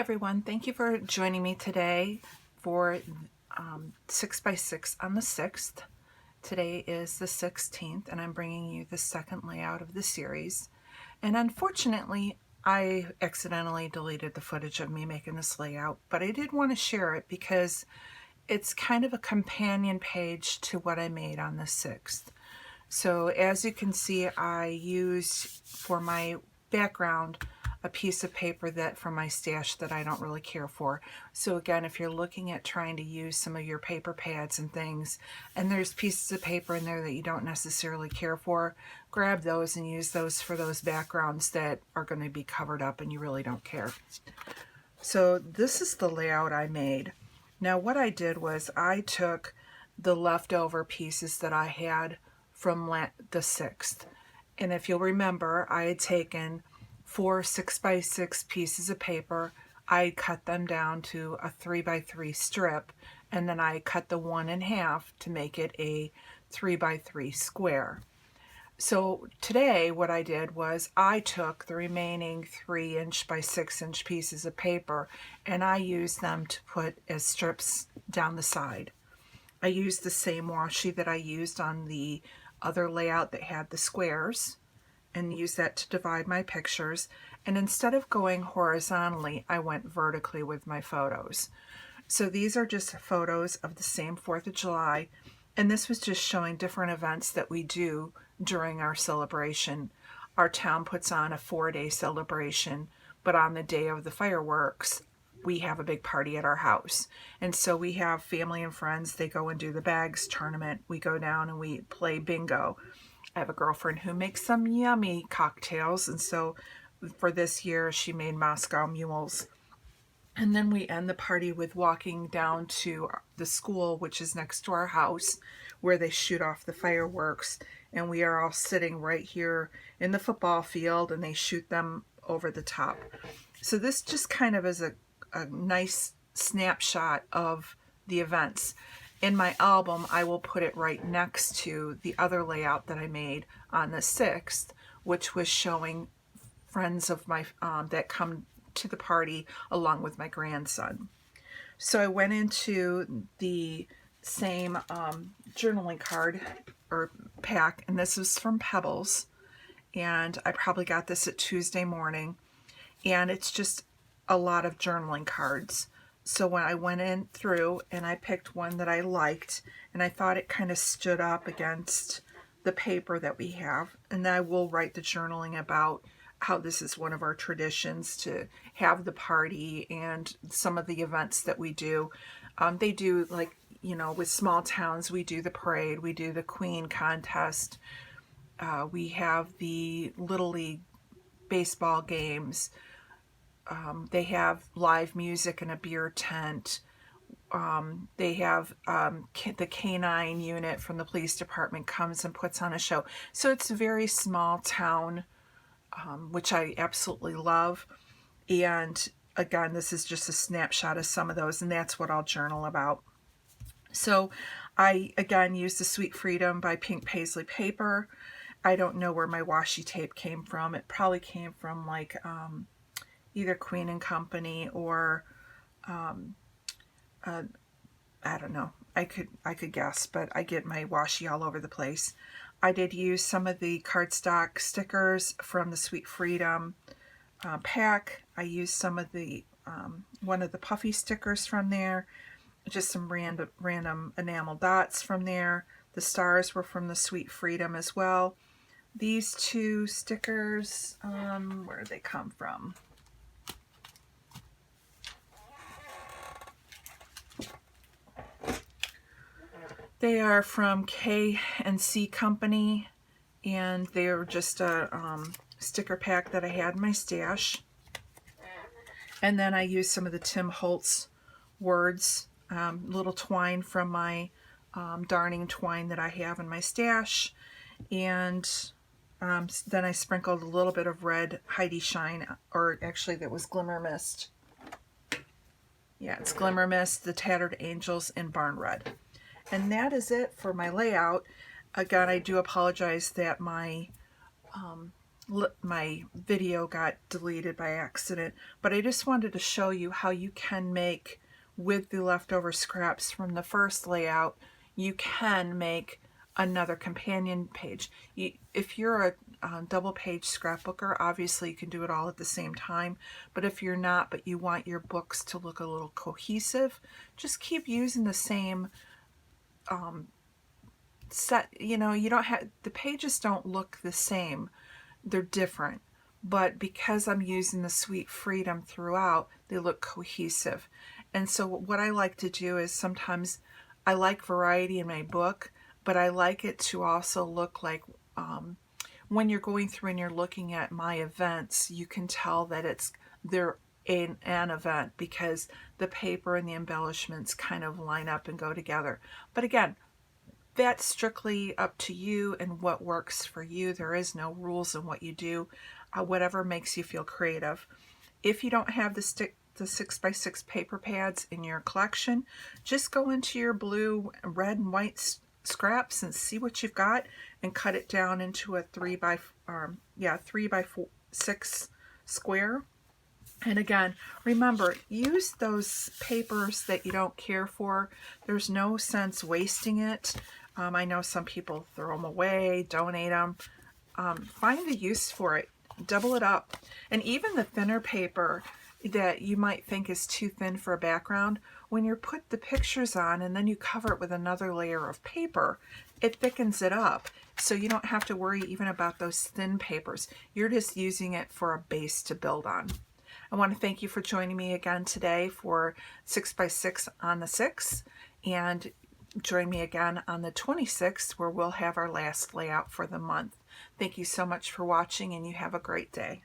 everyone, thank you for joining me today for 6 by 6 on the 6th. Today is the 16th and I'm bringing you the second layout of the series. And unfortunately, I accidentally deleted the footage of me making this layout, but I did want to share it because it's kind of a companion page to what I made on the 6th. So as you can see, I used for my background a piece of paper that from my stash that I don't really care for. So again, if you're looking at trying to use some of your paper pads and things, and there's pieces of paper in there that you don't necessarily care for, grab those and use those for those backgrounds that are going to be covered up and you really don't care. So this is the layout I made. Now what I did was I took the leftover pieces that I had from the 6th. And if you'll remember, I had taken 4 6 by 6 pieces of paper. I cut them down to a 3 by 3 strip, and then I cut the one in half to make it a 3 by 3 square. So today what I did was I took the remaining 3" by 6" pieces of paper and I used them to put as strips down the side. I used the same washi that I used on the other layout that had the squares and use that to divide my pictures. And instead of going horizontally, I went vertically with my photos. So these are just photos of the same 4th of July. And this was just showing different events that we do during our celebration. Our town puts on a 4-day celebration, but on the day of the fireworks, we have a big party at our house. And so we have family and friends. They go and do the bags tournament. We go down and we play bingo. I have a girlfriend who makes some yummy cocktails, and so for this year she made Moscow mules. And then we end the party with walking down to the school, which is next to our house, where they shoot off the fireworks, and we are all sitting right here in the football field and they shoot them over the top. So this just kind of is a nice snapshot of the events. In my album, I will put it right next to the other layout that I made on the 6th, which was showing friends of my that come to the party along with my grandson. So I went into the same journaling card or pack, and this was from Pebbles, and I probably got this at Tuesday morning, and it's just a lot of journaling cards. So when I went in through and I picked one that I liked and I thought it kind of stood up against the paper that we have, and I will write the journaling about how this is one of our traditions to have the party and some of the events that we do. They do, like, you know, with small towns, we do the parade, we do the Queen contest, we have the Little League baseball games. They have live music in a beer tent. They have the canine unit from the police department comes and puts on a show. So it's a very small town, which I absolutely love. And again, this is just a snapshot of some of those, and that's what I'll journal about. So I, again, used the Sweet Freedom by Pink Paisley paper. I don't know where my washi tape came from. It probably came from like either Queen and Company or I don't know. I could guess, but I get my washi all over the place. I did use some of the cardstock stickers from the Sweet Freedom pack. I used some of the one of the puffy stickers from there. Just some random enamel dots from there. The stars were from the Sweet Freedom as well. These two stickers, where did they come from? They are from K&C Company, and they are just a sticker pack that I had in my stash. And then I used some of the Tim Holtz words, little twine from my darning twine that I have in my stash. And then I sprinkled a little bit of red Heidi Shine, or actually that was Glimmer Mist. Yeah, it's Glimmer Mist, the Tattered Angels, and Barn Red. And that is it for my layout. Again, I do apologize that my my video got deleted by accident, but I just wanted to show you how you can make, with the leftover scraps from the first layout, you can make another companion page. If you're a double page scrapbooker, obviously you can do it all at the same time, but if you're not, but you want your books to look a little cohesive, just keep using the same set. You know, you don't have, the pages don't look the same, they're different, but because I'm using the Sweet Freedom throughout, they look cohesive. And so what I like to do is, sometimes I like variety in my book, but I like it to also look like, when you're going through and you're looking at my events, you can tell that they're an event, because the paper and the embellishments kind of line up and go together. But again, that's strictly up to you and what works for you. There is no rules in what you do, whatever makes you feel creative. If you don't have the 6x6 paper pads in your collection, just go into your blue, red, and white scraps and see what you've got, and cut it down into a 3x6 square. And again, remember, use those papers that you don't care for. There's no sense wasting it. I know some people throw them away, donate them. Find a use for it. Double it up. And even the thinner paper that you might think is too thin for a background, when you put the pictures on and then you cover it with another layer of paper, it thickens it up. So you don't have to worry even about those thin papers. You're just using it for a base to build on. I want to thank you for joining me again today for 6x6 on the 6th, and join me again on the 26th, where we'll have our last layout for the month. Thank you so much for watching, and you have a great day.